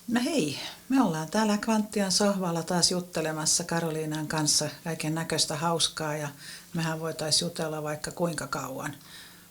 No hei, me ollaan täällä Quantian sohvalla taas juttelemassa Karoliinan kanssa kaiken näköistä hauskaa ja mehän voitaisiin jutella vaikka kuinka kauan,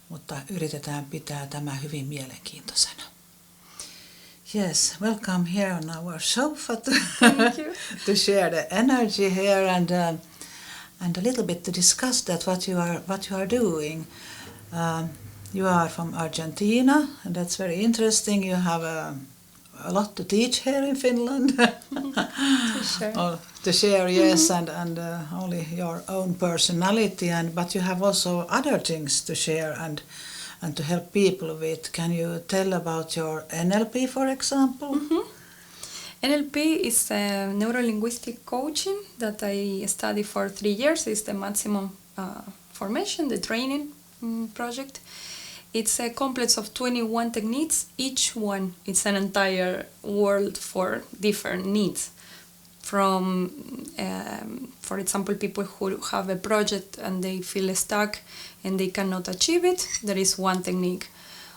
mutta yritetään pitää tämä hyvin mielenkiintoisena. Yes, welcome here on our sofa to share the energy here and a little bit to discuss that what you are doing. You are from Argentina, and that's very interesting. You have a lot to teach here in Finland. To share, yes, and only your own personality, but you have also other things to share and to help people with. Can you tell about your NLP, for example? Mm-hmm. NLP is a neurolinguistic coaching that I studied for 3 years. It's the maximum formation, the training project. It's a complex of 21 techniques. Each one is an entire world for different needs. From, for example, people who have a project and they feel stuck and they cannot achieve it, there is one technique.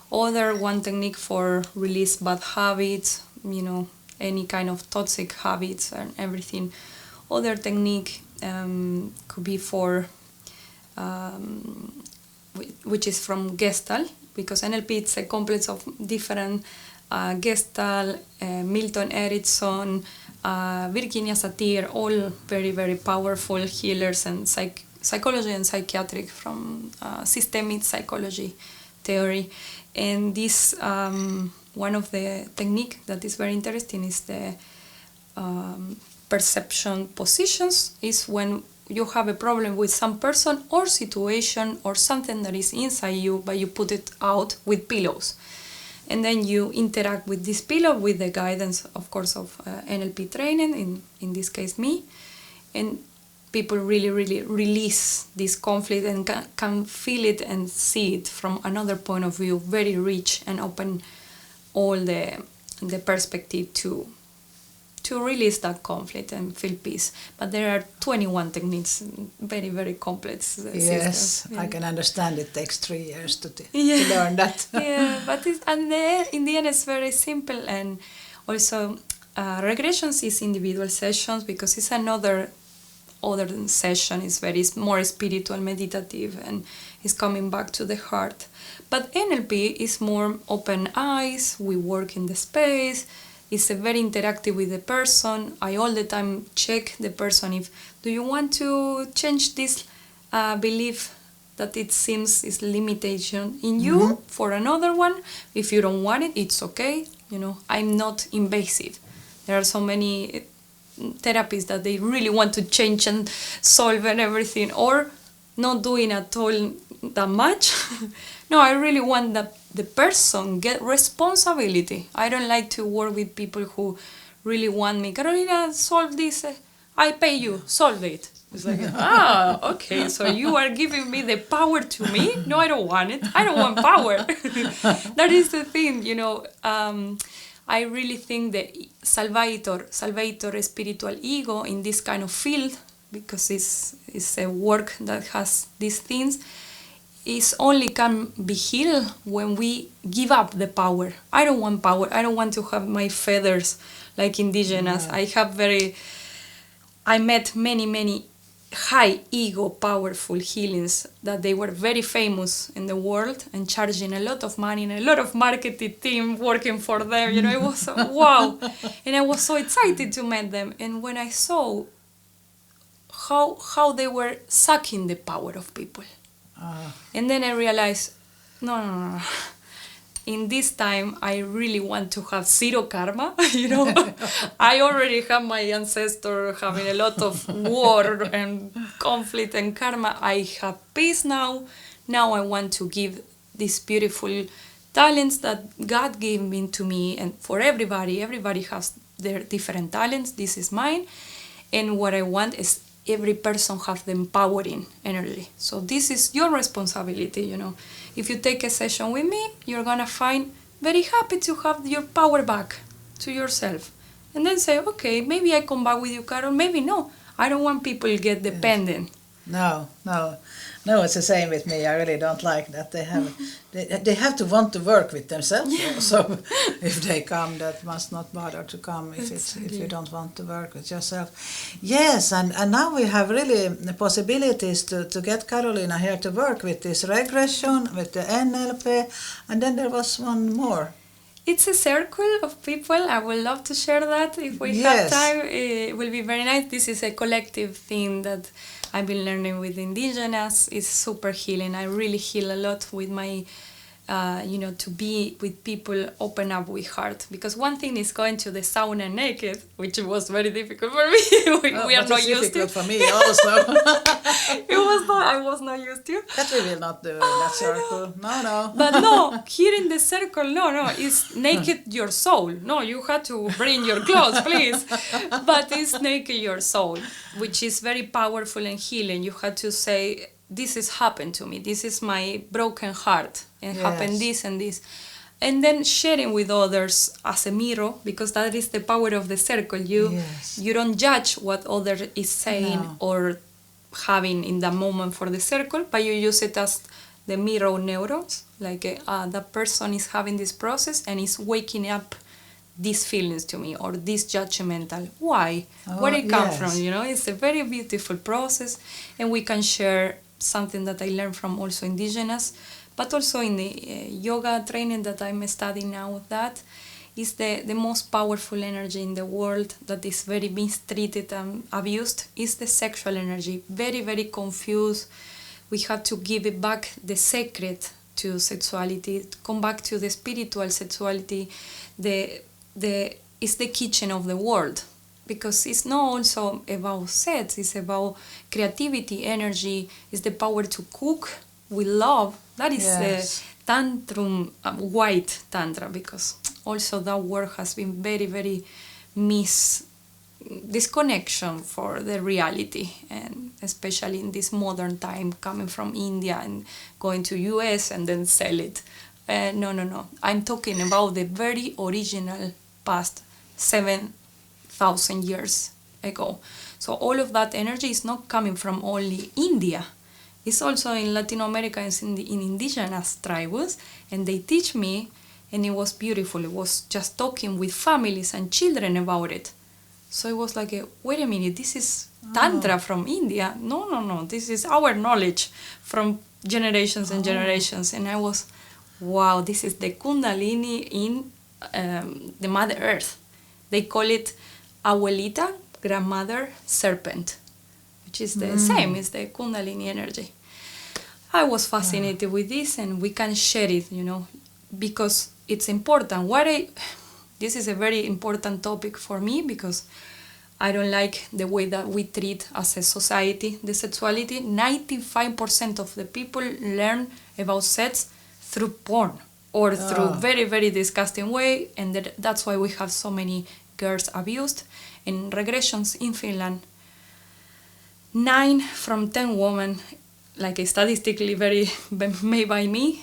One technique for release bad habits, any kind of toxic habits and everything. Other technique could be for which is from Gestalt, because NLP is a complex of different Gestalt, Milton Erickson, Virginia Satir, all very, very powerful healers and psychology and psychiatric from systemic psychology theory. And this, one of the technique that is very interesting is the perception positions, is when you have a problem with some person or situation or something that is inside you, but you put it out with pillows. And then you interact with this pillow with the guidance, of course, of NLP training, in this case me. And people really, really release this conflict and can feel it and see it from another point of view, very rich, and open all the perspective to release that conflict and feel peace. But there are 21 techniques, very, very complex Yes, systems. I can understand it takes 3 years to learn that. Yeah, but in the end it's very simple. And also regressions is individual sessions, because it's another session. It's more spiritual, meditative, and it's coming back to the heart. But NLP is more open eyes, we work in the space. It's very interactive with the person. I all the time check the person if, do you want to change this belief that it seems is limitation in you for another one? If you don't want it, it's okay. I'm not invasive. There are so many therapies that they really want to change and solve and everything, or not doing at all that much. No, I really want that the person get responsibility. I don't like to work with people who really want me, Carolina, solve this. I pay you, solve it. It's like, okay, so you are giving me the power to me? No, I don't want it. I don't want power. That is the thing, I really think the salvator spiritual ego in this kind of field, because it's a work that has these things, is only can be healed when we give up the power. I don't want power. I don't want to have my feathers like indigenous. Yeah. I met many high ego powerful healings that they were very famous in the world and charging a lot of money and a lot of marketing team working for them. It was wow. And I was so excited to meet them. And when I saw how they were sucking the power of people. And then I realized, no. In this time, I really want to have zero karma. I already have my ancestor having a lot of war and conflict and karma. I have peace now. Now I want to give these beautiful talents that God gave to me, and for everybody. Everybody has their different talents. This is mine. And what I want is every person have the empowering energy. So this is your responsibility, If you take a session with me, you're gonna find very happy to have your power back to yourself. And then say, okay, maybe I come back with you, Carol, maybe no. I don't want people to get dependent. No. No, it's the same with me. I really don't like that. They have to want to work with themselves. So if they come, that must not bother to come if you don't want to work with yourself. Yes, and now we have really the possibilities to get Carolina here to work with this regression, with the NLP, and then there was one more. It's a circle of people. I would love to share that if we have time. It will be very nice. This is a collective thing that I've been learning with indigenous. It's super healing. I really heal a lot with my, to be with people, open up with heart. Because one thing is going to the sauna naked, which was very difficult for me. we are not used to. Difficult for me also. I was not used to. That we will not do in that circle. No. But no, here in the circle, no, it's naked your soul. No, you have to bring your clothes, please. But it's naked your soul, which is very powerful and healing. You have to say, this has happened to me. This is my broken heart. And happened this and this. And then sharing with others as a mirror, because that is the power of the circle. You don't judge what other is saying or having in that moment for the circle, but you use it as the mirror neurons, like that person is having this process and is waking up these feelings to me, or this judgmental. Why? Where it come from? It's a very beautiful process, and we can share something that I learned from also indigenous, but also in the yoga training that I'm studying now. That is the most powerful energy in the world that is very mistreated and abused, is the sexual energy. Very, very confused. We have to give it back the sacred to sexuality, come back to the spiritual sexuality. It's the kitchen of the world, because it's not also about sex, it's about creativity, energy, it's the power to cook with love. That is the tantrum, white tantra, because also that word has been very, very disconnection for the reality, and especially in this modern time, coming from India and going to US and then sell it. No. I'm talking about the very original past 7,000 years ago. So all of that energy is not coming from only India. It's also in Latin America and in indigenous tribes, and they teach me, and it was beautiful. It was just talking with families and children about it. So it was like, wait a minute, this is Tantra from India. No, this is our knowledge from generations and generations. And I was, wow, this is the Kundalini in the Mother Earth. They call it Abuelita, grandmother, serpent, which is the same, it's the Kundalini energy. I was fascinated with this, and we can share it, because it's important. This is a very important topic for me, because I don't like the way that we treat as a society the sexuality. 95% of the people learn about sex through porn or through very, very disgusting way, and that's why we have so many girls abused. In regressions in Finland, 9 from 10 women, like statistically very made by me,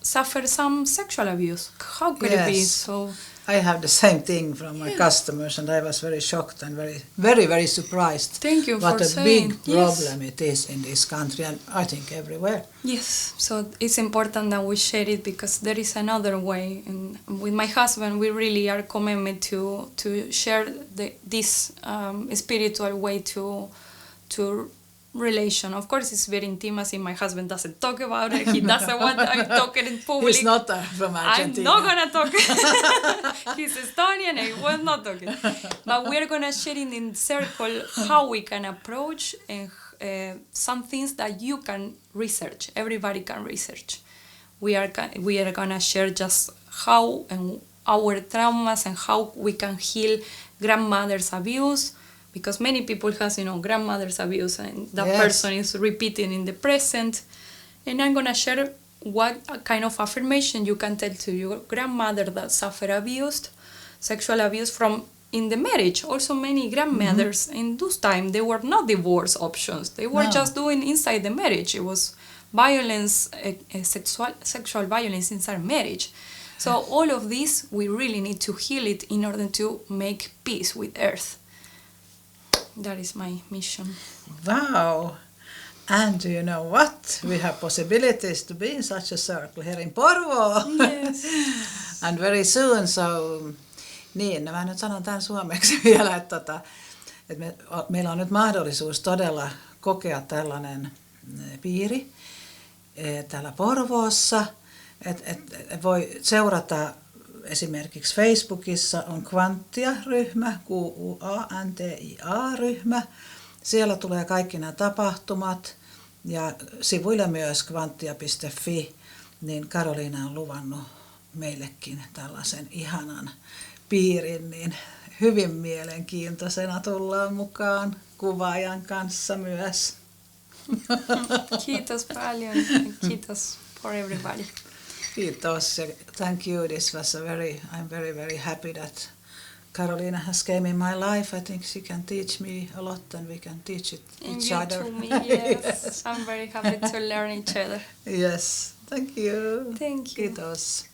suffer some sexual abuse. How could it be? So I have the same thing from my customers, and I was very shocked and very, very, very surprised. Thank you what for saying. What a big problem it is in this country, and I think everywhere. Yes, so it's important that we share it, because there is another way. And with my husband, we really are committed to share this spiritual way to relation. Of course, it's very intimacy. My husband doesn't talk about it. He doesn't want I'm talking in public. He's not from Argentina. I'm not gonna talk. He's Estonian and he was not talking. But we're gonna share in circle how we can approach and some things that you can research. Everybody can research. We are gonna share just how and our traumas and how we can heal grandmother's abuse. Because many people has, grandmother's abuse, and that person is repeating in the present. And I'm gonna share what kind of affirmation you can tell to your grandmother that suffered sexual abuse from in the marriage. Also, many grandmothers in those time, they were not divorce options. They were just doing inside the marriage. It was violence, sexual violence inside marriage. So all of this, we really need to heal it in order to make peace with Earth. That is my mission. Wow. And do you know what? We have possibilities to be in such a circle here in Porvoo. Yes. And very soon, so... Niin, mä nyt sanon tämän suomeksi vielä, että meillä on nyt mahdollisuus todella kokea tällainen piiri täällä Porvoossa. Voi seurata esimerkiksi Facebookissa on Quantia-ryhmä, Quantia-ryhmä. Siellä tulee kaikki nämä tapahtumat ja sivuille myös quantia.fi, niin Karoliina on luvannut meillekin tällaisen ihanan piirin, niin hyvin mielenkiintoisena tullaan mukaan kuvaajan kanssa myös. Kiitos paljon. Kiitos for everybody. Kiitos. Thank you. This was I'm very, very happy that Carolina has came in my life. I think she can teach me a lot and we can teach each other. To me, yes. I'm very happy to learn each other. Yes. Thank you. Thank you. Kiitos.